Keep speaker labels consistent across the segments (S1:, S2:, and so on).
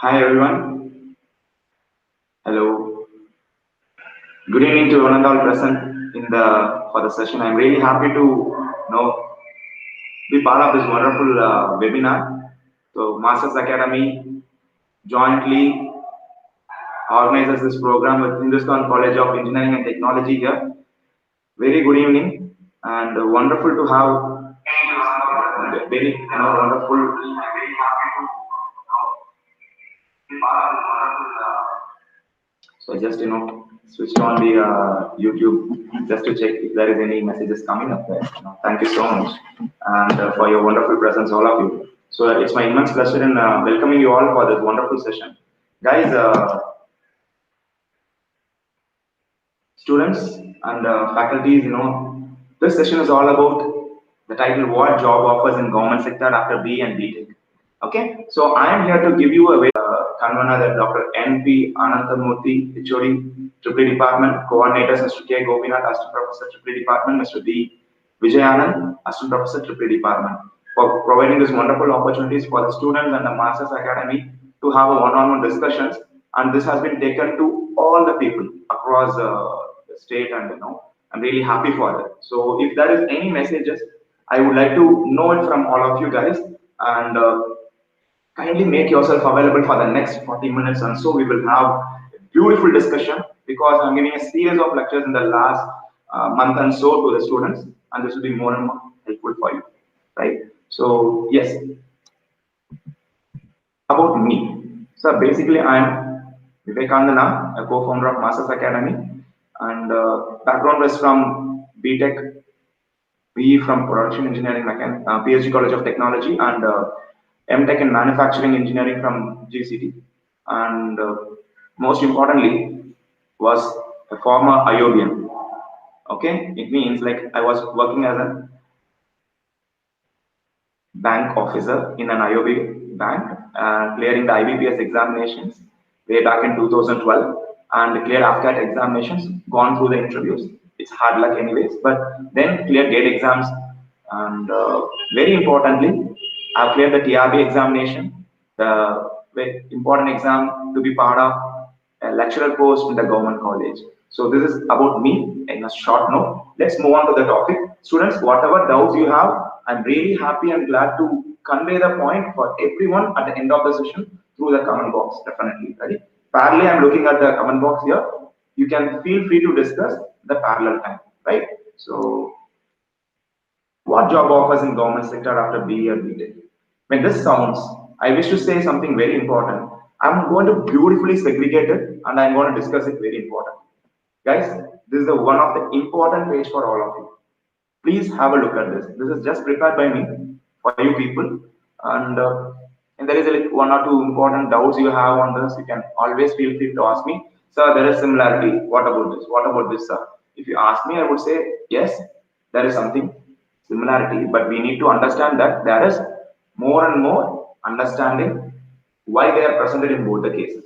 S1: Hi everyone. Hello. Good evening to one and all present in the for the session. I'm really happy to be part of this wonderful webinar. So Masters Academy jointly organizes this program with Hindustan College of Engineering and Technology here. Very good evening and wonderful to have very wonderful. So just switched on the YouTube just to check if there is any messages coming up there. Thank you so much and for your wonderful presence, all of you. So it's my immense pleasure in welcoming you all for this wonderful session, guys. Students and faculties. This session is all about the title "What Job Offers in Government Sector After B and B.TECH." Okay, so I am here to give you a very Kanvana that Dr. N.P. Ananthamurthy, HOD, Triple Department, Coordinators Mr. K. Gopinath, Assistant Professor, Triple Department, Mr. D. Vijayanand, Assistant Professor, Triple Department, for providing these wonderful opportunities for the students and the Masters Academy to have a one-on-one discussions. And this has been taken to all the people across the state, and I'm really happy for that. So if there is any messages, I would like to know it from all of you guys, and kindly make yourself available for the next 40 minutes, and so we will have a beautiful discussion, because I'm giving a series of lectures in the last month and so to the students, and this will be more and more helpful for you, right? So yes, about me. So basically, I'm Vivekanandan, a co-founder of Masters Academy, and background is from B.TECH, BE from Production Engineering PhD College of Technology, and M.TECH in Manufacturing Engineering from GCT, and most importantly was a former IOBian. Okay, it means like I was working as a bank officer in an IOB bank, clearing the IBPS examinations way back in 2012, and cleared AFCAT examinations, gone through the interviews. It's hard luck anyways, but then cleared GATE exams, and very importantly, I've cleared the TRB examination, the very important exam to be part of a lecturer post in the government college. So this is about me in a short note. Let's move on to the topic. Students, whatever doubts you have, I'm really happy and glad to convey the point for everyone at the end of the session through the comment box, definitely. Ready? Parallelly, I'm looking at the comment box here. You can feel free to discuss the parallel time, right? So, what job offers in government sector after BE or B.TECH? When this sounds, I wish to say something very important. I'm going to beautifully segregate it, and I'm going to discuss it very important. Guys, this is the one of the important page for all of you. Please have a look at this. This is just prepared by me for you people, and there is like one or two important doubts you have on this. You can always feel free to ask me, sir. There is similarity. What about this? What about this, sir? If you ask me, I would say yes, there is something similarity, but we need to understand that there is more and more understanding why they are presented in both the cases,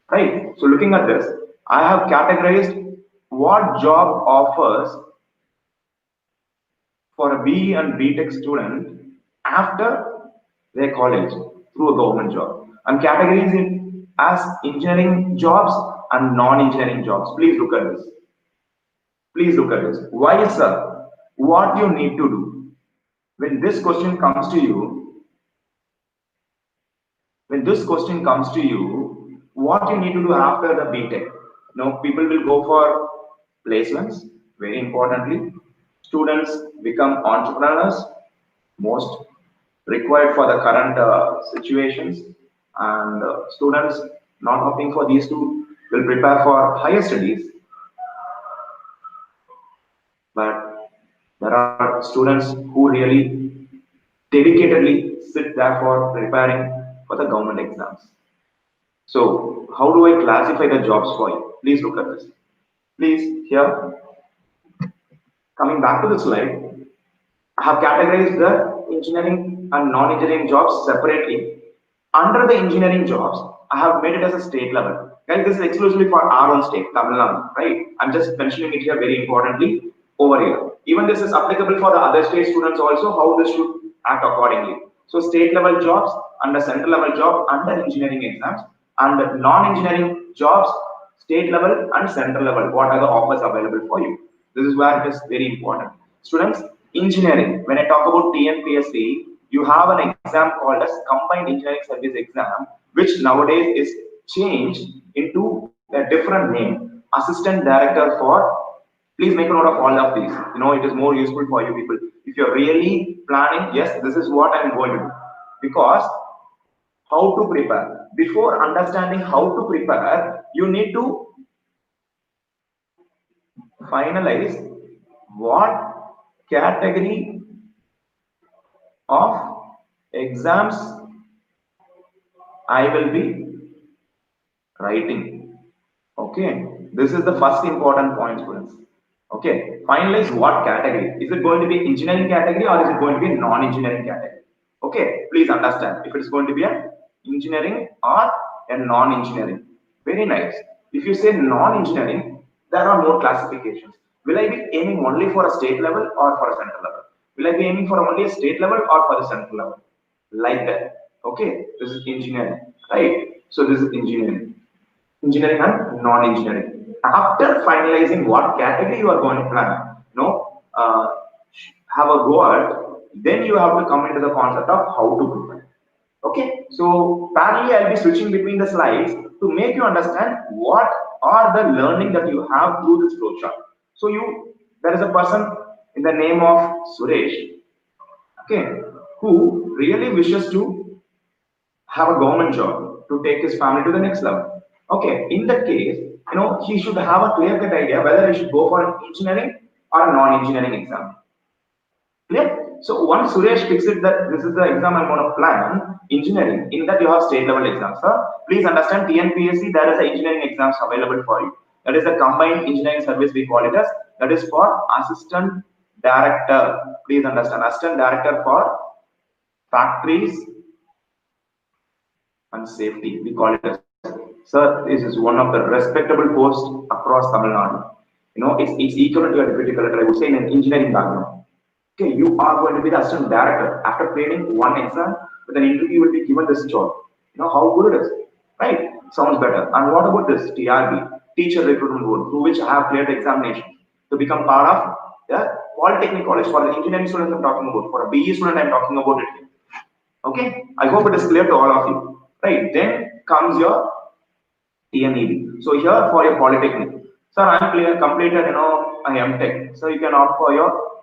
S1: right? So looking at this, I have categorized what job offers for a BE and B.TECH student after their college through a government job. I'm categorizing as engineering jobs and non-engineering jobs. Please look at this. Please look at this. Why, sir? What you need to do when this question comes to you? When this question comes to you, what you need to do after the B.TECH? People will go for placements. Very importantly, students become entrepreneurs, most required for the current situations, and students not opting for these two will prepare for higher studies. But there are students who really dedicatedly sit there for preparing for the government exams. So how do I classify the jobs for you? Please look at this. Please, here, coming back to the slide, I have categorized the engineering and non-engineering jobs separately. Under the engineering jobs, I have made it as a state level. Guys, this is exclusively for our own state, Tamil Nadu, right? I'm just mentioning it here very importantly over here. Even this is applicable for the other state students also, how this should act accordingly. So state level jobs, under central level job, under engineering exams, And non-engineering jobs, state level and central level, what are the offers available for you? This is where it is very important. Students, engineering, when I talk about TNPSC, you have an exam called as Combined Engineering Service Exam, which nowadays is changed into a different name, Assistant Director for. Please make a note of all of these. It is more useful for you people. If you're really planning, yes, this is what I'm going to do. Because how to prepare. Before understanding how to prepare, you need to finalize what category of exams I will be writing. Okay, this is the first important point, students. Okay, finalize what category. Is it going to be engineering category or is it going to be non-engineering category? Okay, please understand if it's going to be an engineering or a non-engineering. Very nice. If you say non-engineering, there are more classifications. Will I be aiming only for a state level or for a central level? Will I be aiming for only a state level or for the central level? Like that. Okay, this is engineering, right? So this is engineering and non-engineering. After finalizing what category you are going to plan, have a go at, then you have to come into the concept of how to prepare. Okay, so parallelly I'll be switching between the slides to make you understand what are the learning that you have through this flowchart. So there is a person in the name of Suresh, okay, who really wishes to have a government job to take his family to the next level. Okay, in that case, he should have a clear-cut idea whether he should go for an engineering or a non-engineering exam. Clear? So once Suresh fixes that this is the exam I'm going to plan, engineering, in that you have state level exams. Sir, please understand TNPSC, there is an engineering exams available for you. That is a combined engineering service we call it as. That is for assistant director. Please understand, assistant director for factories and safety. We call it as. Sir, this is one of the respectable posts across Tamil Nadu. It's equivalent to a deputy collector, I would say, in an engineering background. Okay, you are going to be the assistant director. After clearing one exam, with an interview, you will be given this job. How good it is, right? Sounds better. And what about this TRB, Teacher Recruitment Board, through which I have cleared the examination to become part of the Polytechnic College. For the engineering students I'm talking about, for a BE student I'm talking about it here. Okay, I hope it is clear to all of you. Right, then comes your TNEB. So here for your Polytechnic, sir, I am completed, I am tech. So you can opt for your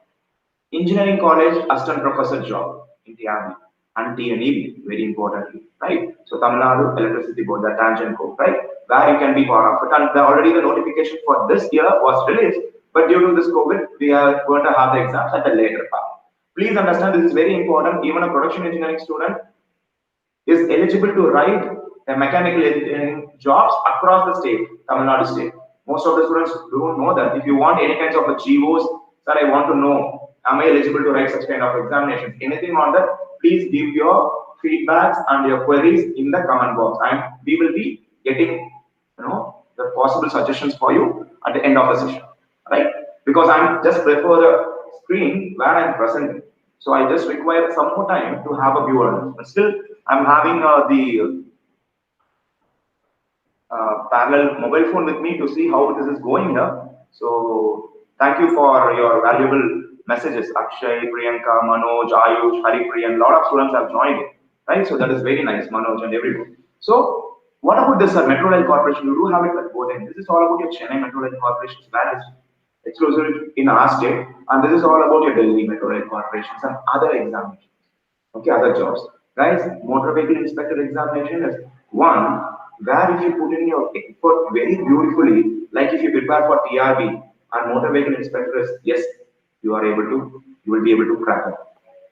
S1: engineering college assistant professor job in TRB and TNEB, very importantly, right? So Tamil Nadu Electricity Board, the tangent code, right? Where you can be part of it. And already the notification for this year was released, but due to this COVID, we are going to have the exams at a later part. Please understand this is very important. Even a production engineering student is eligible to write a mechanical engineering jobs across the state, Tamil Nadu state. Most of the students don't know that. If you want any kinds of a GOs, sir, I want to know, am I eligible to write such kind of examinations? Anything on that, please give your feedbacks and your queries in the comment box, and we will be getting, the possible suggestions for you at the end of the session, right? Because I'm just prefer the screen where I'm presenting. So I just require some more time to have a view on it. But still, I'm having the parallel mobile phone with me to see how this is going here. So thank you for your valuable messages. Akshay, Priyanka, Manoj, Ayush, Haripriyan, a lot of students have joined it, right? So that is very nice, Manoj and everyone. So what about this Metro Rail Corporation? You do have it at both ends. This is all about your Chennai Metro Rail Corporation, where is exclusive in our state, and this is all about your Delhi Metro Rail Corporations and other examinations. Okay, other jobs. Guys, motor vehicle inspector examination is one where if you put in your effort very beautifully, like if you prepare for TRB and motor vehicle inspector is, yes, you will be able to crack it.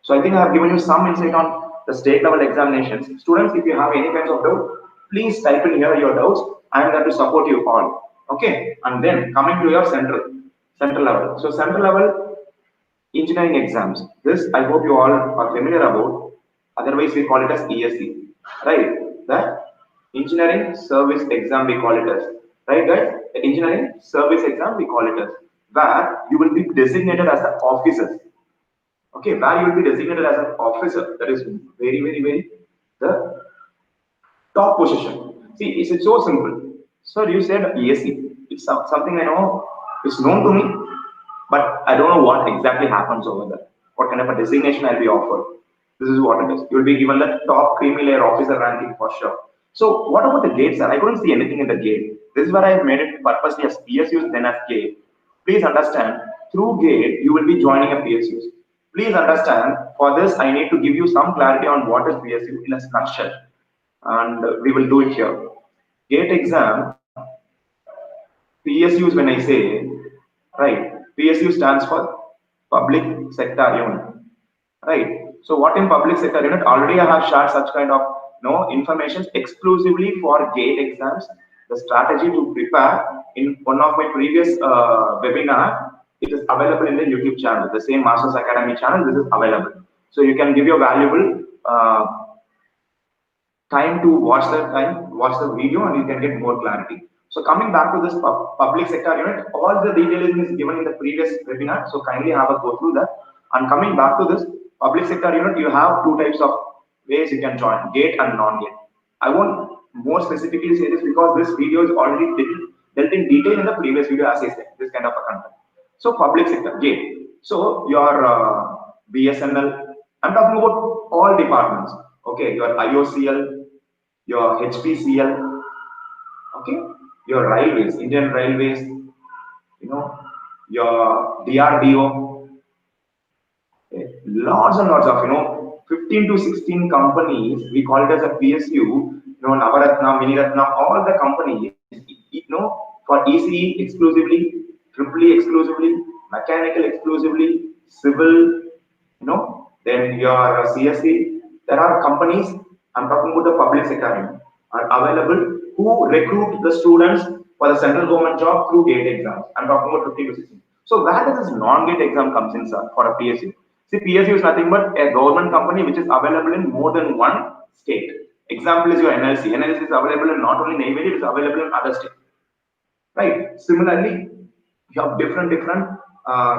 S1: So I think I have given you some insight on the state level examinations. Students, if you have any kinds of doubt, please type in here your doubts. I am there to support you all. Okay, and then coming to your central level. So central level engineering exams. This I hope you all are familiar about. Otherwise, we call it as ESE, right? The engineering service exam we call it as, right, guys? The engineering service exam we call it as, where you will be designated as an officer. Okay, where you will be designated as an officer. That is very, very, very the top position. See, it's so simple. Sir, you said BSc. It's something I know. It's known to me, but I don't know what exactly happens over there. What kind of a designation I'll be offered. This is what it is. You'll be given the top creamy layer officer ranking for sure. So what about the gate, sir? I couldn't see anything in the gate. This is where I have made it purposely as PSUs then as gate. Please understand, through gate, you will be joining a PSUs. Please understand, for this, I need to give you some clarity on what is PSU in a nutshell. And we will do it here. Gate exam, PSUs when I say, right, PSU stands for Public Sector Unit, right? So what in Public Sector Unit, already I have shared such kind of information exclusively for GATE exams, the strategy to prepare in one of my previous webinar, it is available in the YouTube channel, the same Masters Academy channel, this is available. So you can give your valuable time to watch the video and you can get more clarity. So coming back to this public sector unit, all the detailing is given in the previous webinar. So kindly have a go through that. And coming back to this public sector unit, you have two types of ways you can join, gate and non-gate. I won't more specifically say this because this video is already dealt in detail in the previous video as I said, this kind of a content. So public sector, gate. So your BSNL, I'm talking about all departments. Okay, your IOCL, your HPCL, okay, your railways, Indian Railways, your DRDO, okay, lots and lots of 15 to 16 companies. We call it as a PSU. Navaratna, Miniratna, all the companies. For ECE exclusively, Triple E exclusively, mechanical exclusively, civil, then your CSE. There are companies, I'm talking about the public sector, are available who recruit the students for the central government job through GATE exams. I'm talking about 15 to 16. So where does this non-GATE exam comes in, sir, for a PSU? See, PSU is nothing but a government company which is available in more than one state. Example is your NLC. NLC is available in not only Neyveli, it is available in other states. Right. Similarly, you have different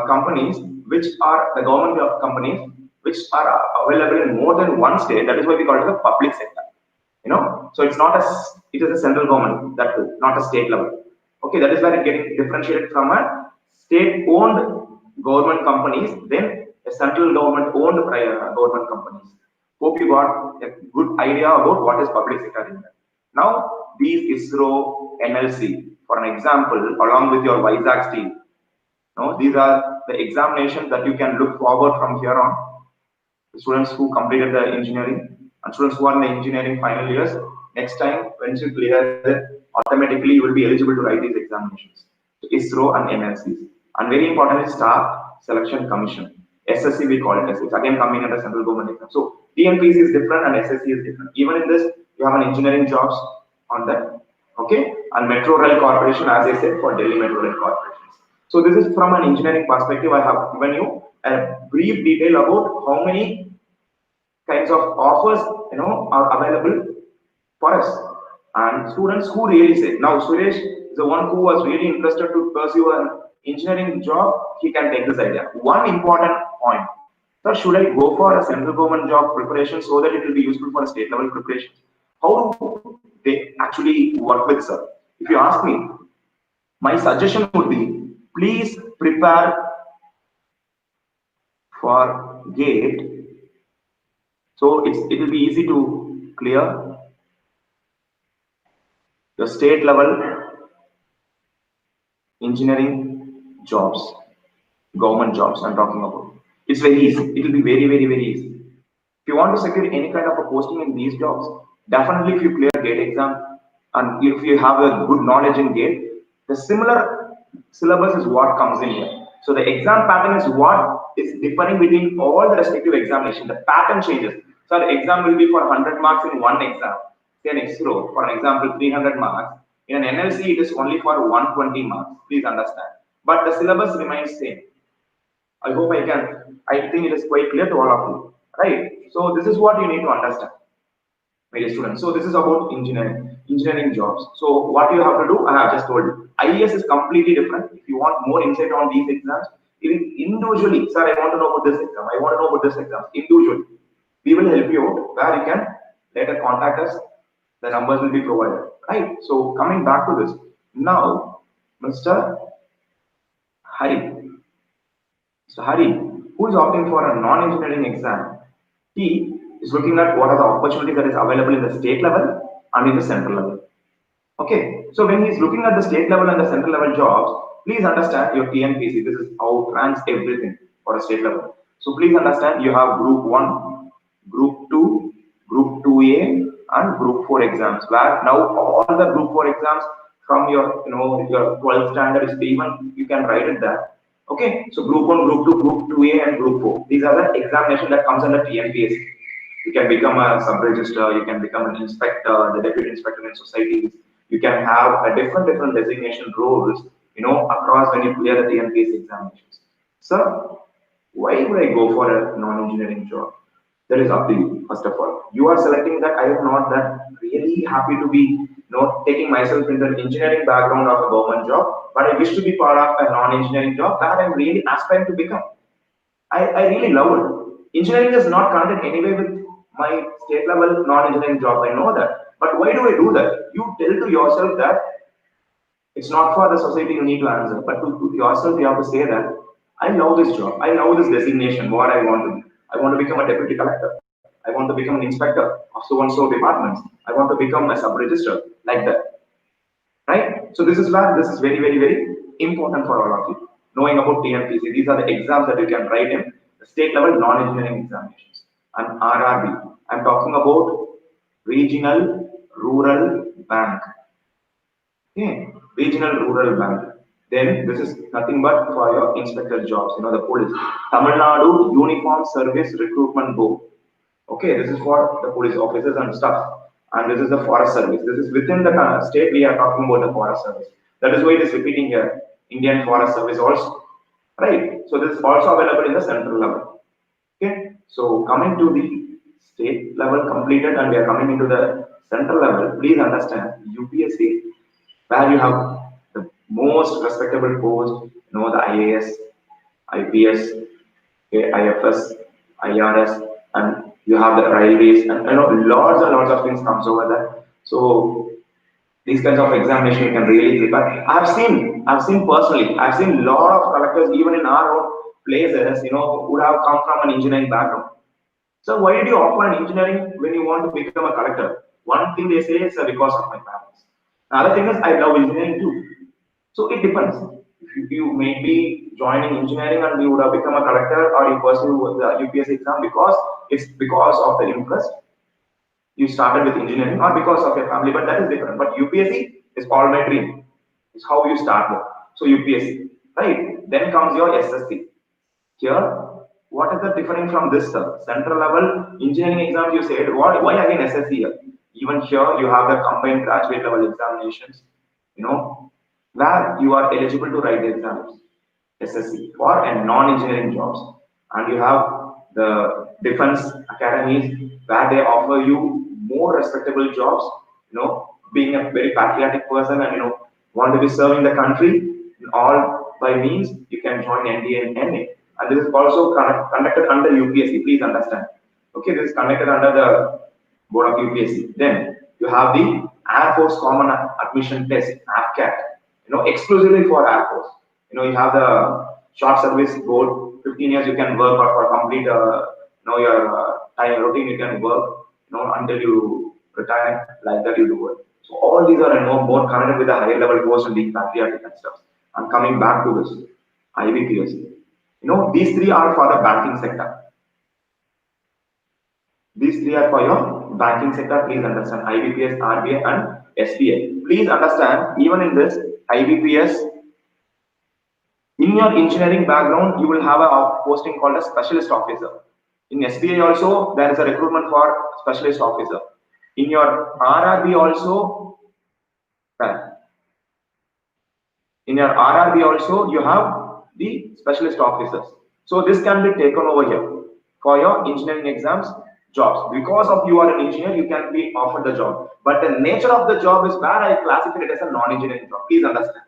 S1: companies which are the government companies which are available in more than one state. That is why we call it the public sector. So it's not it is a central government, that too, not a state level. Okay, that is where it getting differentiated from a state-owned government companies, then a central government-owned government companies. Hope you got a good idea about what is public sector. Now, these ISRO, NLC, for an example, along with your Vizag steel, these are the examinations that you can look forward from here on. The students who completed the engineering and students who are in the engineering final years, next time, once you clear it, automatically you will be eligible to write these examinations. So ISRO and NLCs. And very important is Staff Selection Commission. SSC, we call it as it's again coming under central government exam. So TNPC is different and SSC is different. Even in this, you have an engineering jobs on that. Okay, and Metro Rail Corporation, as I said, for Delhi Metro Rail Corporations. So this is from an engineering perspective. I have given you a brief detail about how many kinds of offers are available for us. And students who really say, now Suresh is the one who was really interested to pursue an engineering job, he can take this idea. One important point, sir, should I go for a central government job preparation so that it will be useful for a state level preparation? How do they actually work with, sir? If you ask me, my suggestion would be, please prepare for GATE. So it will be easy to clear the state level engineering jobs, government jobs I'm talking about. It's very easy. It will be very, very, very easy. If you want to secure any kind of a posting in these jobs, definitely if you clear GATE exam and if you have a good knowledge in GATE, the similar syllabus is what comes in here. So the exam pattern is what is differing between all the respective examinations. The pattern changes. So the exam will be for 100 marks in one exam. Say an ISRO, for an example, 300 marks. In an NLC, it is only for 120 marks. Please understand. But the syllabus remains same. I hope I think it is quite clear to all of you. Right? So this is what you need to understand, my dear students. So this is about engineering jobs. So what you have to do, I have just told you. IES is completely different. If you want more insight on these exams, even individually, sir, I want to know about this exam. I want to know about this exam. Individually, we will help you out where you can later contact us. The numbers will be provided. right? So coming back to this, now Mr. Hari, Mr. Hari, who is opting for a non-engineering exam, he is looking at what are the opportunities that is available in the state level and in the central level. Okay, so when he's looking at the state level and the central level jobs, please understand your TNPC. This is how it ranks everything for a state level. So please understand you have Group 1, Group 2, Group 2A, and Group 4 exams. Where now all the Group 4 exams from your your 12th standard is P1, you can write it there. Okay, so Group 1, Group 2, Group 2A, and Group 4. These are the examination that comes under TNPSC. You can become a sub-register, you can become an inspector, the deputy inspector in societies. You can have a different designation roles, across when you clear the TNPSC examinations. So, why would I go for a non-engineering job? That is up to you, first of all. You are selecting that I am not that really happy to be, taking myself into an engineering background of a government job, but I wish to be part of a non-engineering job that I'm really aspiring to become. I really love it. Engineering is not connected anyway with my state level non-engineering job. I know that. But why do I do that? You tell to yourself that it's not for the society you need to answer, but to yourself you have to say that I love this job. I love this designation, what I want to be. I want to become a deputy collector. I want to become an inspector of so and so departments. I want to become a sub-register, like that. Right? So this is where this is very important for all of you. Knowing about TNPC, these are the exams that you can write in the state level non-engineering examinations. And RRB, I'm talking about Regional Rural Bank. Okay, Regional Rural Bank. Then this is nothing but for your inspector jobs, the police. Tamil Nadu Uniform Service Recruitment Board. Okay, this is for the police officers and stuff. And this is the forest service. This is within the state we are talking about the forest service. That is why it is repeating here. Indian Forest Service also. Right. So this is also available in the central level. Okay. So coming to the state level completed and we are coming into the central level, please understand UPSC, where you have the most respectable post, the IAS, IPS, IFS, IRS, and you have the railways, and lots and lots of things comes over there. So these kinds of examination you can really prepare. I've seen personally, I've seen lot of collectors even in our own places, would have come from an engineering background. So why did you opt for an engineering when you want to become a collector? One thing they say is because of my parents. Another thing is I love engineering too. So it depends. If you may be joining engineering and you would have become a collector, or you pursue the UPSC exam because it's because of the interest. You started with engineering or because of your family, but that is different. But UPSC is all my dream. It's how you start with. So UPSC, right? Then comes your SSC. Here, what is the difference from this central level engineering exams? You said, why again SSC here? Even here, you have the combined graduate level examinations, where you are eligible to write the exams, SSC, for and non-engineering jobs. And you have the defense academies where they offer you more respectable jobs, being a very patriotic person and, want to be serving the country in all by means, you can join NDA and NA. And this is also conducted under UPSC, please understand. Okay, this is conducted under the board of UPSC. Then you have the Air Force Common Admission Test, AFCAT, exclusively for Air Force. You have the short service board, 15 years you can work or for complete, your time routine you can work, until you retire, like that you do it. So all these are, more connected with the higher level course and being patriotic and stuff. And coming back to this, IBPS. These three are for the banking sector. These three are for your banking sector. Please understand IBPS, RBI, and SBI. Please understand, even in this IBPS, in your engineering background, you will have a posting called a specialist officer. In SBI also, there is a recruitment for specialist officer. In your RRB also, you have the specialist officers. So this can be taken over here for your engineering exams jobs. Because of you are an engineer, you can be offered the job. But the nature of the job is where I classify it as a non-engineering job. Please understand.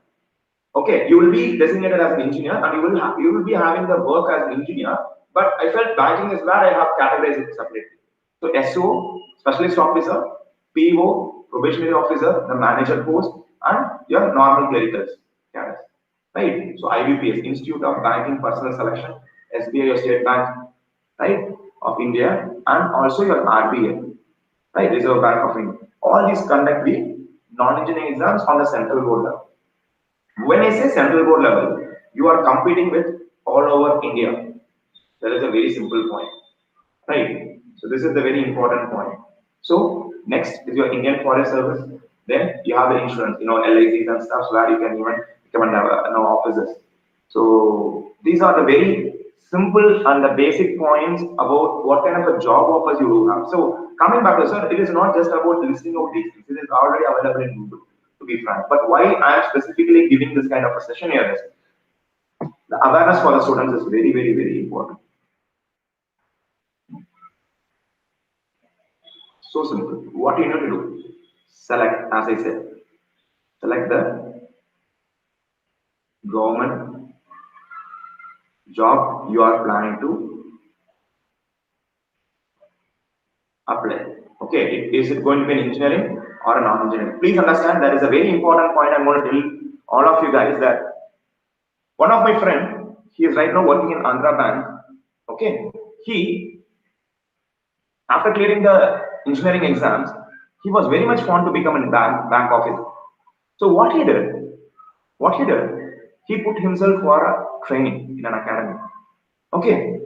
S1: Okay, you will be designated as an engineer and you will be having the work as an engineer. But I felt banking is where I have categorized it separately. So SO, specialist officer, PO, probationary officer, the manager post, and your normal clericals. Yeah. Right? So IBPS, Institute of Banking Personal Selection, SBI, your State Bank, right, of India, and also your RBA, right, Reserve Bank of India. All these conduct the non-engineering exams on the central board level. When I say central board level, you are competing with all over India. That is a very simple point, right? So this is the very important point. So next is your Indian Forest Service. Then you have the insurance, LICs and stuff, so that you can even become officers. So these are the very simple and the basic points about what kind of a job offers you do have. So coming back to sir, it is not just about listing out these things. It is already available in Google, to be frank. But why I am specifically giving this kind of a session here is the awareness for the students is very, very, very important. So simple. What you need to do? Select, as I said, select the government job you are planning to apply. Okay, is it going to be an engineering or a non-engineering? Please understand that is a very important point. I'm going to tell all of you guys that one of my friend, he is right now working in Andhra Bank. Okay, he after clearing the engineering exams, he was very much fond to become a bank officer. So what he did, he put himself for a training in an academy. Okay,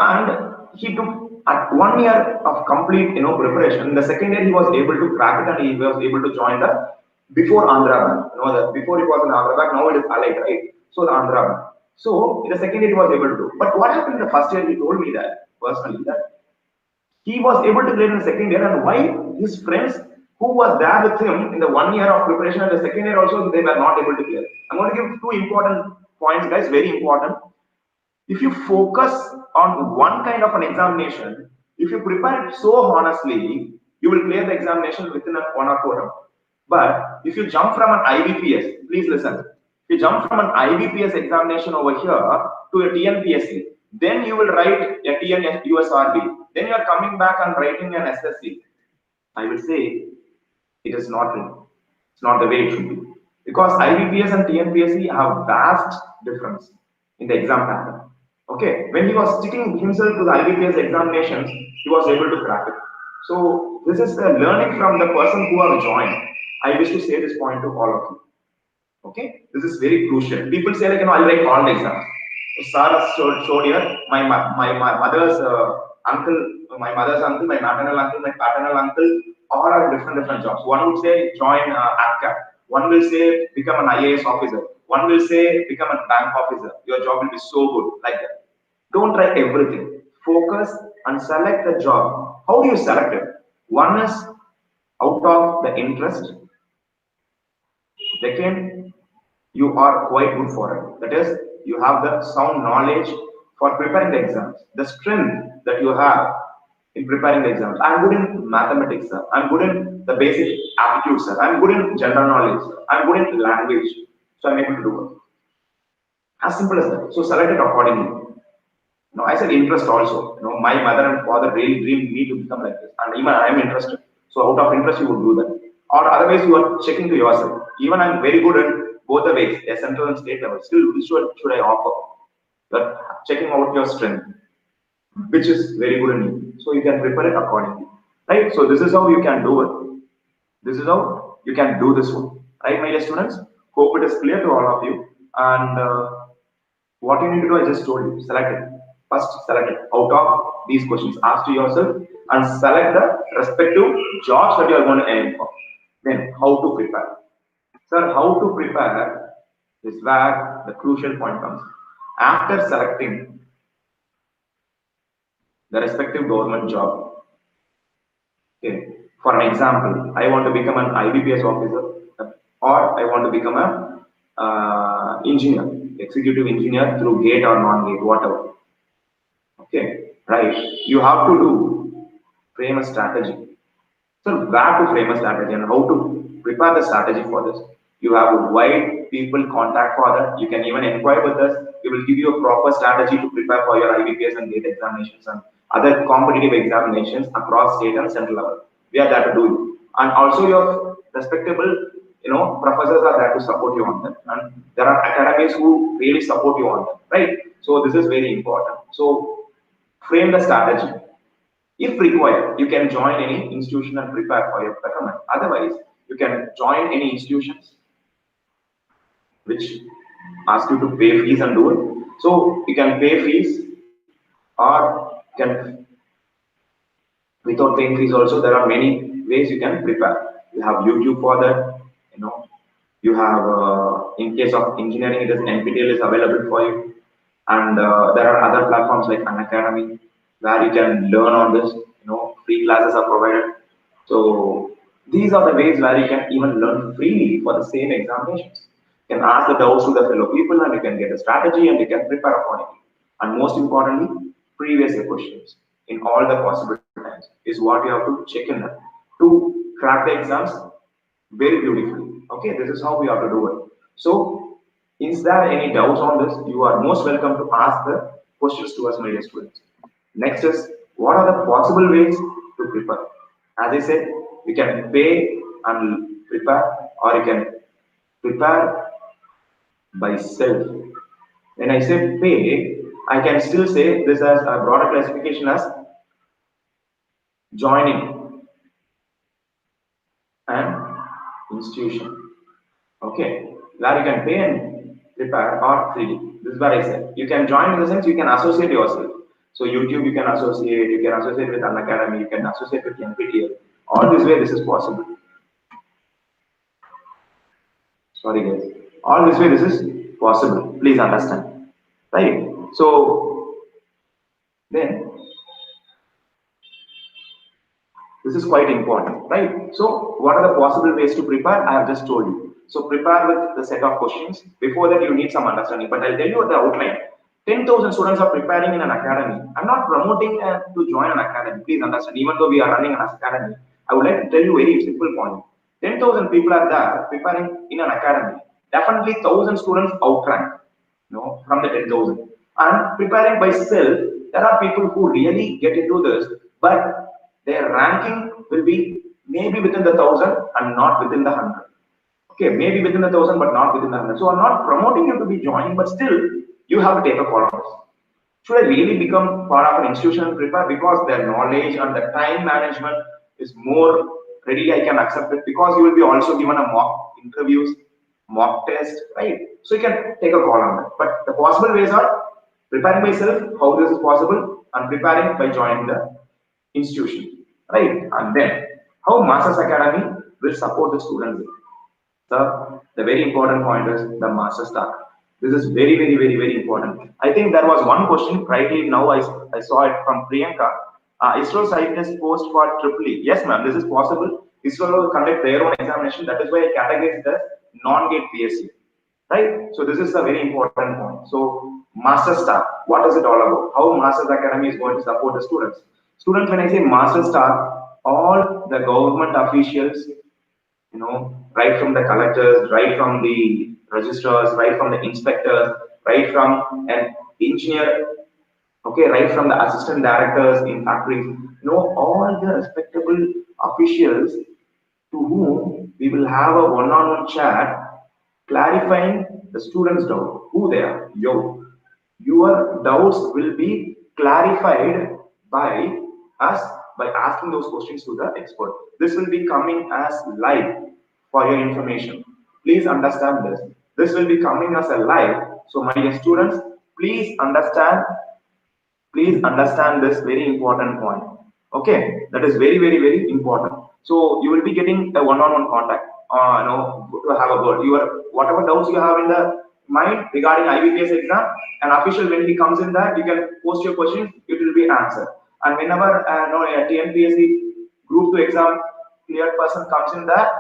S1: and he took at 1 year of complete preparation. In the second year, he was able to crack it and he was able to join the before Andhra Bank. Before it was an Andhra Bank, now it is allied, right? So the Andhra Bank. So in the second year, he was able to do. But what happened in the first year? He told me that personally that he was able to clear in the second year, and why his friends who was there with him in the 1 year of preparation and the second year also they were not able to clear. I'm going to give two important points, guys, very important. If you focus on one kind of an examination, if you prepare it so honestly, you will clear the examination within 1 or 4 hours. But if you jump from an IBPS, please listen. If you jump from an IBPS examination over here to a TNPSC, then you will write a TN USRB. Then you are coming back and writing an SSC. I will say it is not real. It's not the way it should be. Because IBPS and TNPSC have vast difference in the exam pattern. Okay, when he was sticking himself to the IBPS examinations, he was able to crack it. So this is the learning from the person who have joined. I wish to say this point to all of you. Okay, this is very crucial. People say like, I'll write all the exams. Sarah showed here my mother's uncle, my mother's uncle, my maternal uncle, my paternal uncle, all are different jobs. One would say join APCAP. One will say become an IAS officer. One will say become a bank officer. Your job will be so good, like that. Don't try everything. Focus and select the job. How do you select it? One is out of the interest. Second, you are quite good for it. That is, you have the sound knowledge for preparing the exams. The strength that you have in preparing the exams. I'm good in mathematics, sir. I'm good in the basic aptitude, sir. I'm good in general knowledge, sir. I'm good in language. So I'm able to do it. As simple as that. So select it accordingly. Now, I said interest also. My mother and father really dreamed me to become like this. And even I am interested. So out of interest, you would do that. Or otherwise, you are checking to yourself. Even I'm very good at both the ways, a central and state level. Still, which one should I offer? But checking out your strength, which is very good in you. So you can prepare it accordingly. Right? So this is how you can do it. This is how you can do this one. Right, my dear students? Hope it is clear to all of you. And what you need to do, I just told you. Select it. First, select it out of these questions. Ask to yourself and select the respective jobs that you are going to aim for. Then, how to prepare? Sir, how to prepare is where the crucial point comes. After selecting the respective government job, okay, for an example, I want to become an IBPS officer or I want to become a engineer, executive engineer through GATE or non-GATE, whatever. Okay, right. You have to frame a strategy. So where to frame a strategy and how to prepare the strategy for this. You have a wide people contact for that. You can even inquire with us. We will give you a proper strategy to prepare for your IBPS and GATE examinations and other competitive examinations across state and central level. We are there to do it. and also your respectable, professors are there to support you on that, and there are academies who really support you on that, right? So this is very important. So frame the strategy. If required, you can join any institution and prepare for your betterment. Otherwise, you can join any institutions which ask you to pay fees and do it. So you can pay fees or can without paying fees also. There are many ways you can prepare. You have YouTube for that. You have in case of engineering, it is NPTEL is available for you, and there are other platforms like Unacademy where you can learn on this. Free classes are provided. So these are the ways where you can even learn freely for the same examinations. You can ask the doubts to the fellow people, and you can get a strategy, and you can prepare accordingly. And most importantly, previous year questions in all the possible times is what you have to check in that to crack the exams very beautifully. Okay, this is how we have to do it. So, is there any doubts on this? You are most welcome to ask the questions to us, my dear students. Next is, what are the possible ways to prepare? As I said, you can pay and prepare, or you can prepare by self. When I say pay, I can still say this as a broader classification as joining an institution. Okay, where you can pay and prepare or freely. This is what I said. You can join in the sense you can associate yourself. So YouTube you can associate with an academy, you can associate with NPTEL. All this way this is possible. Sorry guys. All this way this is possible. Please understand. Right? So then this is quite important, right? So what are the possible ways to prepare? I have just told you. So prepare with the set of questions. Before that, you need some understanding. But I'll tell you the outline. 10,000 students are preparing in an academy. I'm not promoting to join an academy. Please understand. Even though we are running an academy, I would like to tell you a very simple point. 10,000 people are there preparing in an academy. Definitely 1,000 students outrank, from the 10,000. And preparing by self, there are people who really get into this, but their ranking will be maybe within the 1,000 and not within the 100. Okay, maybe within the 1,000 but not within the 100. So I'm not promoting you to be joining, but still you have to take a call on this. Should I really become part of an institution and prepare? Because their knowledge and the time management is more readily I can accept it, because you will be also given a mock interviews, mock test, right? So you can take a call on that. But the possible ways are preparing myself, how this is possible, and preparing by joining the institution, right? And then how Masters Academy will support the students. The very important point is the Masters Stack. This is very, very, very, very important. I think there was one question, rightly now I saw it from Priyanka. ISRO site test post for EEE. Yes, ma'am, this is possible. ISRO will conduct their own examination. That is why I categorize it as non-gate PSC. Right? So this is a very important point. So Master Stack, what is it all about? How Masters Academy is going to support the students? Students, when I say Master Stack, all the government officials, right from the collectors, right from the registrars, right from the inspectors, right from an engineer, okay, right from the assistant directors in factories, all the respectable officials to whom we will have a one-on-one chat clarifying the students' doubt, who they are. Your doubts will be clarified by us by asking those questions to the expert. This will be coming as live for your information. Please understand this. This will be coming as a live. So my dear students, please understand this very important point. Okay, that is very, very, very important. So you will be getting a one-on-one contact. To have a word. Whatever doubts you have in the mind regarding IBPS exam, an official when he comes in that, you can post your questions. It will be answered. And whenever a TNPSC Group 2 exam cleared person comes in that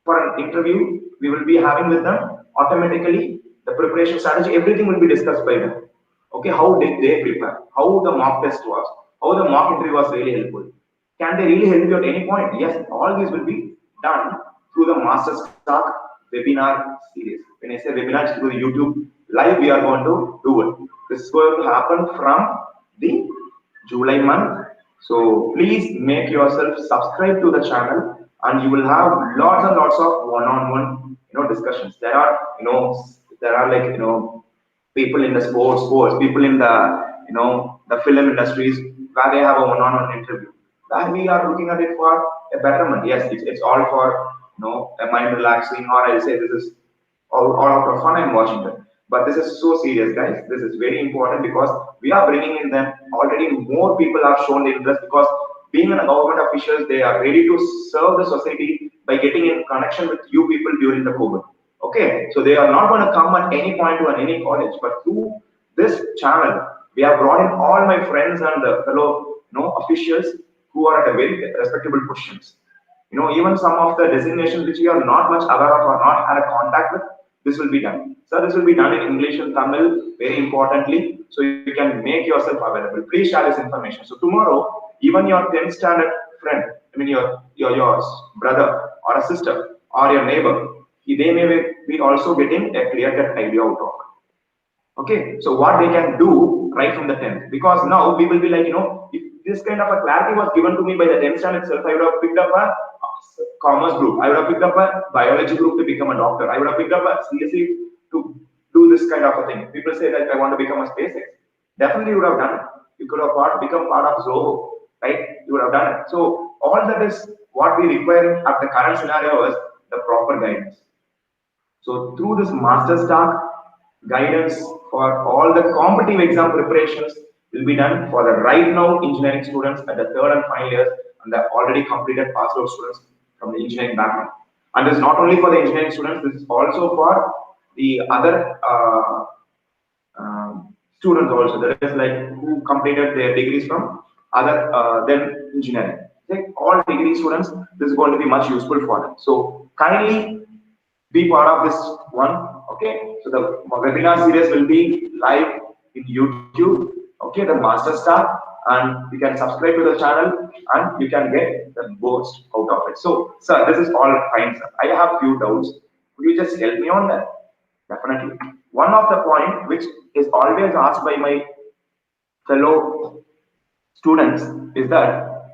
S1: for an interview, we will be having with them. Automatically, the preparation strategy, everything will be discussed by them. Okay, how did they prepare? How the mock test was? How the mock interview was really helpful? Can they really help you at any point? Yes, all these will be done through the Master Stack webinar series. When I say webinar, it's through the YouTube live, we are going to do it. This is going to happen from the July month. So please make yourself subscribe to the channel and you will have lots and lots of one-on-one, discussions. There are like, people in the sports, people in the, the film industries, where they have a one-on-one interview. Where we are looking at it for a betterment. Yes, it's all for, a mind relaxing, or I'll say this is all out of fun I'm watching them. But this is so serious, guys. This is very important because we are bringing in them. Already more people have shown the interest because being a government officials, they are ready to serve the society by getting in connection with you people during the COVID. Okay, so they are not going to come at any point to any college, but through this channel, we have brought in all my friends and fellow, officials who are at a very respectable positions. Even some of the designations which we are not much aware of or not had a contact with, this will be done. So this will be done in English and Tamil, very importantly, so you can make yourself available. Please share this information. So tomorrow, even your 10th standard friend, I mean your brother or a sister or your neighbor, they may be also getting a clear-cut idea out of it. Okay, so what they can do right from the 10th, because now we will be like, if this kind of a clarity was given to me by the 10th standard itself, I would have picked up a commerce group, I would have picked up a biology group to become a doctor, I would have picked up a CSE to do this kind of a thing. People say that I want to become a SpaceX. Definitely you would have done it. You could have become part of Zoho, right? You would have done it. So all that is what we require at the current scenario is the proper guidance. So through this master stack, guidance for all the competitive exam preparations will be done for the right now engineering students at the third and final years and the already completed passed out students from the engineering background. And this is not only for the engineering students, this is also for the other students also. There is like who completed their degrees from other than engineering. Like all degree students, this is going to be much useful for them. So kindly be part of this one. Okay, so the webinar series will be live in YouTube. Okay, the master start, and you can subscribe to the channel and you can get the most out of it. So sir, this is all fine, sir. I have few doubts. Could you just help me on that? Definitely. One of the point which is always asked by my fellow students is that,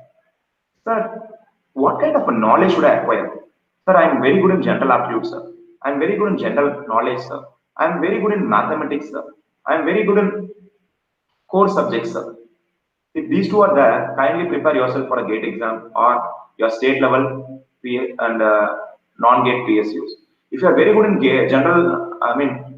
S1: sir, what kind of a knowledge should I acquire? Sir, I am very good in general aptitude, sir. I am very good in general knowledge, sir. I am very good in mathematics, sir. I am very good in core subjects, sir. If these two are there, kindly prepare yourself for a GATE exam or your state level and non-GATE PSUs. If you are very good in general,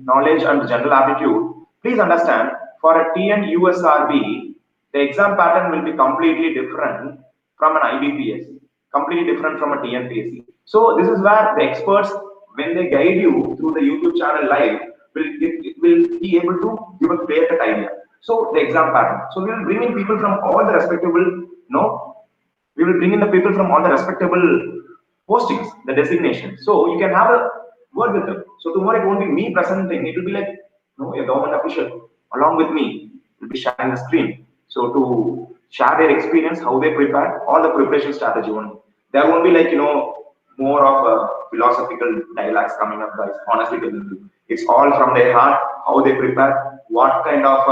S1: knowledge and general aptitude, please understand for a TN USRB, the exam pattern will be completely different from an IBPS, completely different from a TNPSC. So this is where the experts, when they guide you through the YouTube channel live, will be able to give a clear-cut idea. So the exam pattern. So we will bring in people from all the respectable, we will bring in the people from all the respectable postings, the designation. So you can have a word with them. So tomorrow it won't be me presenting. It will be like, a government official along with me will be sharing the screen. So to share their experience, how they prepare, all the preparation strategy only. There won't be like, more of a philosophical dialogues coming up, guys. Honestly, it's all from their heart, how they prepare, what kind of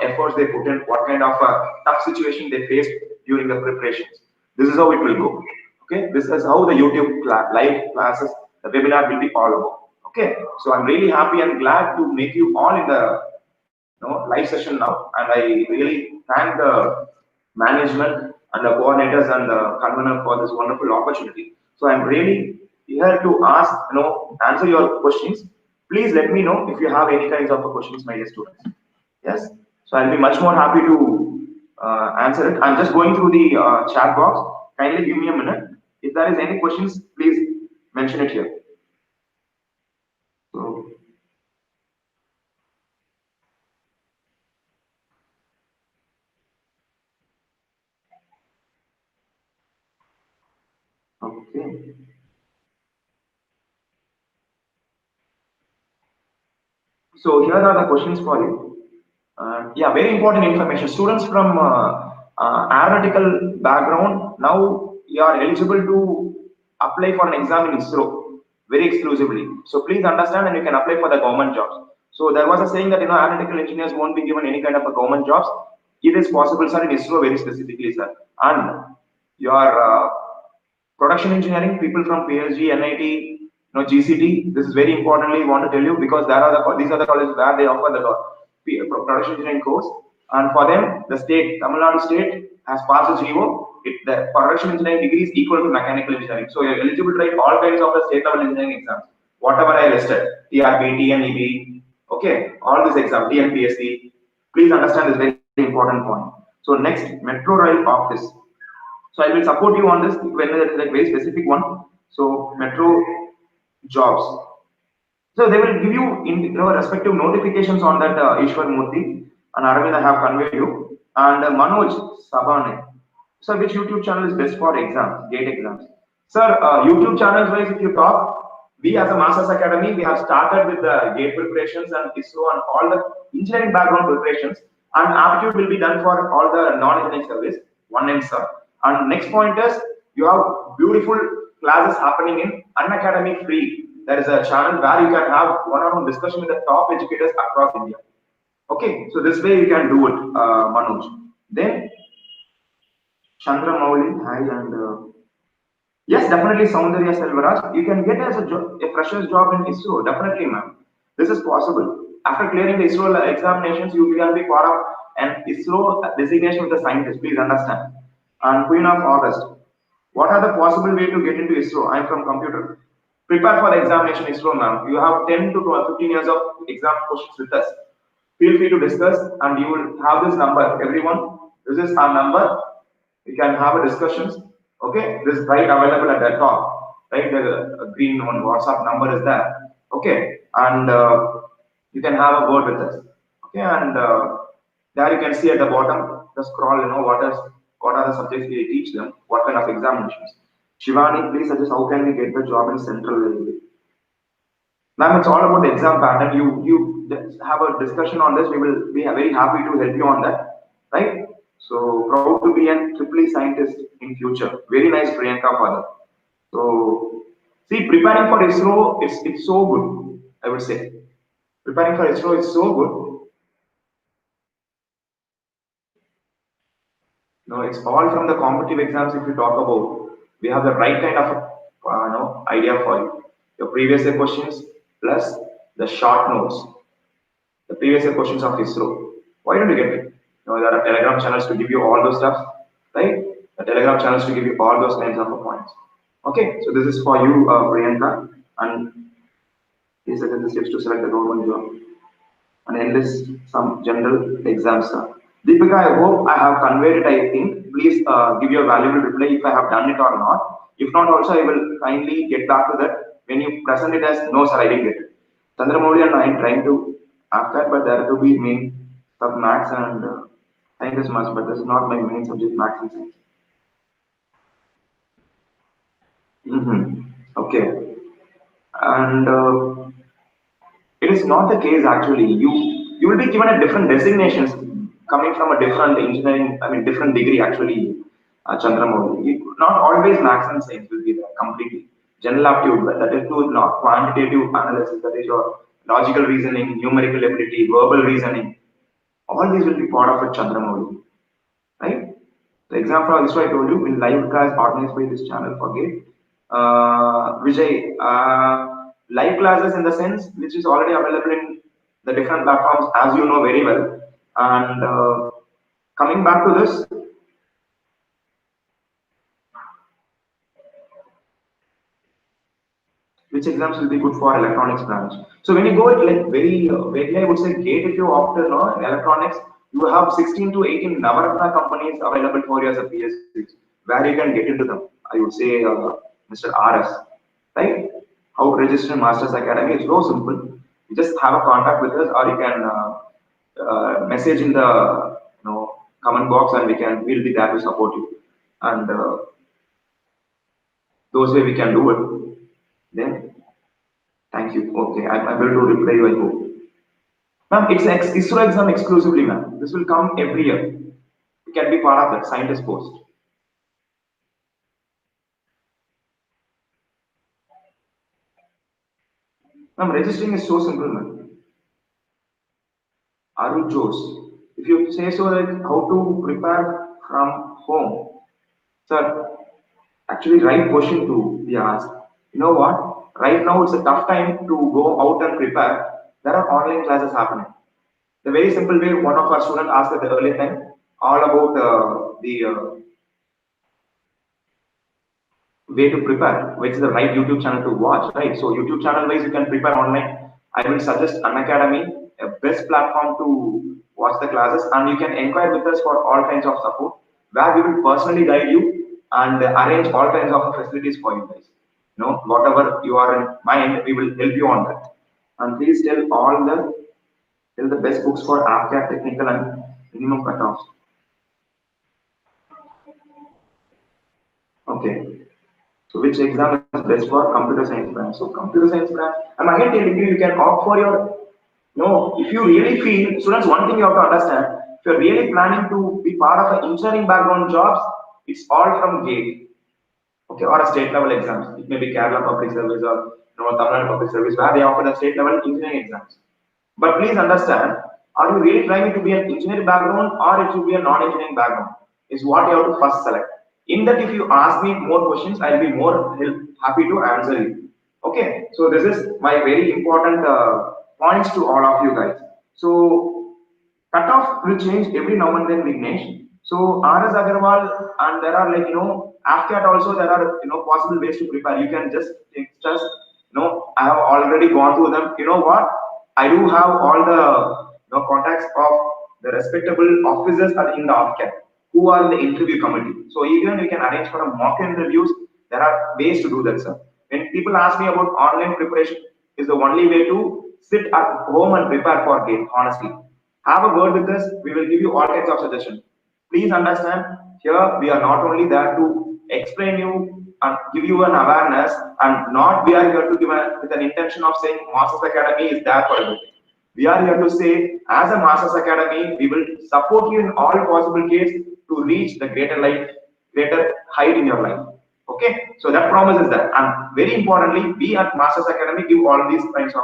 S1: efforts they put in, what kind of tough situation they faced during the preparations. This is how it will go. Okay, this is how the YouTube live classes, the webinar will be all about. Okay, so I'm really happy and glad to make you all in the live session now, and I really thank the management and the coordinators and the convener for this wonderful opportunity. So I'm really here to ask, answer your questions. Please let me know if you have any kinds of questions, my dear students. Yes, so I'll be much more happy to answer it. I'm just going through the chat box. Kindly give me a minute. If there is any questions, please mention it here. So, okay. So here are the questions for you. Yeah, very important information. Students from aeronautical background, now you are eligible to apply for an exam in ISRO very exclusively. So please understand, and you can apply for the government jobs. So there was a saying that aeronautical engineers won't be given any kind of a government jobs. It is possible, sir, in ISRO very specifically, sir. And your Production engineering, people from PSG, NIT, GCT. This is very importantly want to tell you because these are the colleges where they offer the production engineering course. And for them, the state, Tamil Nadu state, has passed a GO. The production engineering degree is equal to mechanical engineering. So you're eligible to write all kinds of the state level engineering exams. Whatever I listed, TRB, TNEB, okay, all these exams, TNPSC. Please understand this very important point. So next, Metro Rail Office. So I will support you on this when there is a very specific one. So Metro jobs. So they will give you respective notifications on that Ishwar Murthy and Aravind I have conveyed you and Manoj Sabane. So which YouTube channel is best for exams, GATE exams? Sir, YouTube channels wise, if you talk, we as a Masters Academy, we have started with the GATE preparations and ISRO and all the engineering background preparations, and aptitude will be done for all the non-engineering service, one answer. And next point is, you have beautiful classes happening in Unacademy Free. There is a channel where you can have one-on-one discussion with the top educators across India. Okay, so this way you can do it, Manoj. Then Chandra Mauli, hi, and yes, definitely Soundarya Selvaraj. You can get as a fresher's job in ISRO, definitely, ma'am. This is possible. After clearing the ISRO examinations, you can be part of an ISRO designation with a scientist. Please understand. And Queen of August. What are the possible way to get into ISRO? I am from computer. Prepare for the examination, ISRO, ma'am. You have 10 to 12, 15 years of exam questions with us. Feel free to discuss, and you will have this number. Everyone, this is our number. You can have a discussions. Okay, this is right available at the top. Right, the green on WhatsApp number is there. Okay, and you can have a word with us. Okay, and there you can see at the bottom the scroll. What are the subjects we teach them? What kind of examinations? Shivani, please suggest how can we get the job in Central Railway? Ma'am, it's all about the exam pattern. You have a discussion on this. We will be very happy to help you on that, right? So proud to be a triple scientist in future. Very nice, Priyanka, for that. So see, preparing for ISRO, it's so good. I would say preparing for ISRO is so good. No, it's all from the competitive exams. If you talk about, we have the right kind of idea for you. Your previous year questions plus the short notes, the previous year questions of ISRO. Why don't you get it? There are Telegram channels to give you all those stuff, right? The Telegram channels to give you all those kinds of points. Okay, so this is for you, Priyanka, and these are the steps to select the government job and enlist some general exams. Deepika, I hope I have conveyed it. I think please give your valuable reply if I have done it or not. If not, also I will kindly get back to that when you present it as no, sir, I didn't get it. Chandramouli and I am trying to ask that, but there to be main sub maths and science is much, but this is not my main subject, maths and science. Okay, and it is not the case actually. You will be given a different designations coming from a different engineering, I mean different degree actually, Chandramouli. Not always maths and science will be there completely. General aptitude, but that is to not quantitative analysis, that is your logical reasoning, numerical ability, verbal reasoning. All these will be part of a Chandramouli, right? The example this I told you in live class organized by this channel for GATE. Vijay, live classes in the sense which is already available in the different platforms as you know very well. And coming back to this, which exams will be good for electronics branch? So when you go it like very vaguely, I would say GATE if you opt in electronics, you have 16 to 18 Navaratna companies available for you as a PSCs, where you can get into them. I would say Mr. RS, right? How to register in Masters Academy is so simple. You just have a contact with us, or you can message in the comment box, and we'll be there to support you. And those way we can do it. Then thank you. Okay, I'm able to reply you. I hope. Ma'am, it's ISRO exam exclusively, ma'am. This will come every year. You can be part of that scientist post. Ma'am, registering is so simple, ma'am. Aru Jose. If you say so, like how to prepare from home, sir. Actually, right question to be asked. You know what? Right now, it's a tough time to go out and prepare. There are online classes happening. The very simple way one of our students asked at the earlier time, all about the way to prepare, which is the right YouTube channel to watch, right? So YouTube channel wise, you can prepare online. I will suggest an academy, a best platform to watch the classes, and you can inquire with us for all kinds of support, where we will personally guide you and arrange all kinds of facilities for you guys. You know, whatever you are in mind, we will help you on that. And please tell the best books for AFCAT technical and minimum cutoffs. Okay. So which exam is best for computer science branch? So computer science branch, I'm again telling you, you can opt for your, no, if you really feel, students, one thing you have to understand, if you're really planning to be part of an engineering background jobs, it's all from GATE, okay, or a state level exams. It may be Kerala Public Service or Tamil Nadu Public Service, where they offer the state level engineering exams. But please understand, are you really trying to be an engineering background or it should be a non-engineering background? Is what you have to first select. In that, if you ask me more questions, I'll be more happy to answer you. Okay, so this is my very important points to all of you guys. So cutoff will change every now and then, Vignesh. So RS Agarwal, and there are like AFCAT also, there are possible ways to prepare. You can just I have already gone through them. You know what? I do have all the contacts of the respectable officers in the AFCAT who are in the interview committee. So even we can arrange for a mock interviews. There are ways to do that, sir. When people ask me about online preparation, is the only way to sit at home and prepare for game. Honestly, have a word with us. We will give you all kinds of suggestions. Please understand, here we are not only there to explain you and give you an awareness, and not we are here to give with an intention of saying Masters Academy is there for everything. We are here to say, as a Masters Academy, we will support you in all possible cases to reach the greater height in your life. Okay, so that promise is there. And very importantly, we at Masters Academy give all these kinds of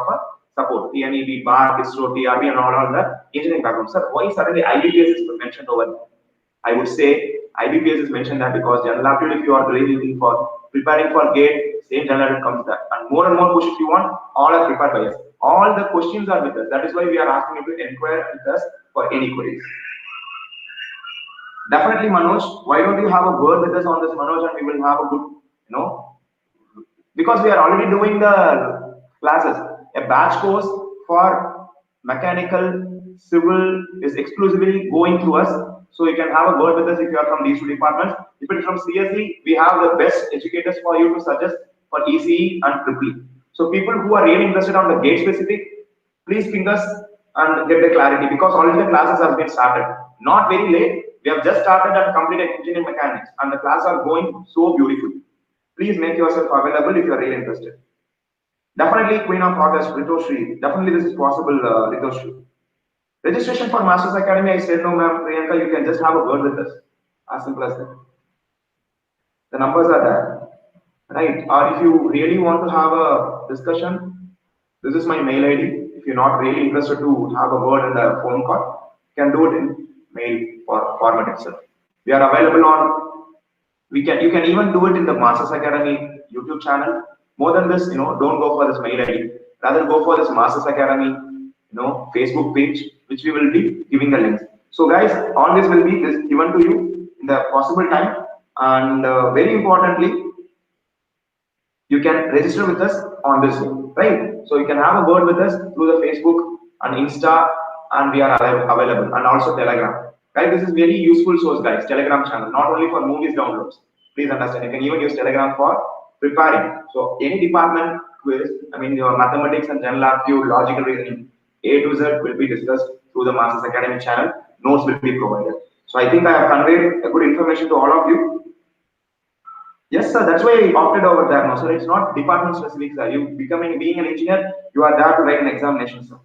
S1: support. TNEB, BAR, ISRO, TRB, and all the engineering background. Sir, why suddenly IBPS is mentioned over there? I would say IBPS is mentioned that because general aptitude, if you are really looking for preparing for GATE, same general aptitude comes there. And more questions you want, all are prepared by us. All the questions are with us. That is why we are asking you to inquire with us for any queries. Definitely, Manoj. Why don't you have a word with us on this, Manoj, and we will have a good, because we are already doing the classes. A batch course for mechanical, civil is exclusively going through us. So you can have a word with us if you are from these two departments. If it is from CSE, we have the best educators for you to suggest for ECE and Triple E. So people who are really interested on the GATE specific, please ping us and get the clarity, because already the classes have been started. Not very late. We have just started and completed engineering mechanics, and the classes are going so beautifully. Please make yourself available if you are really interested. Definitely, Queen of August, Ritoshri. Definitely, this is possible, Ritoshri. Registration for Masters Academy, I said no, ma'am. Priyanka, you can just have a word with us. As simple as that. The numbers are there, right? Or if you really want to have a discussion, this is my mail ID. If you're not really interested to have a word in the phone call, you can do it in mail format itself. We are available on. You can even do it in the Masters Academy YouTube channel. More than this, don't go for this mail ID. Rather go for this Masters Academy, Facebook page, which we will be giving the links. So guys, all this will be given to you in the possible time. And very importantly, you can register with us on this way, right? So you can have a word with us through the Facebook and Insta, and we are available, and also Telegram. Right? This is very useful source, guys. Telegram channel, not only for movies downloads. Please understand, you can even use Telegram for preparing. So any department quiz, your mathematics and general aptitude, logical reasoning, A to Z will be discussed through the Masters Academy channel. Notes will be provided. So I think I have conveyed a good information to all of you. Yes, sir. That's why I opted over there. No, sir. It's not department specific, sir. You being an engineer, you are there to write an examination, sir.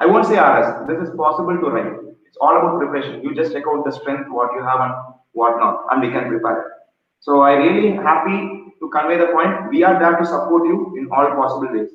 S1: I won't say RS. This is possible to write. It's all about preparation. You just check out the strength, what you have and what not, and we can prepare it. So I really happy to convey the point. We are there to support you in all possible ways.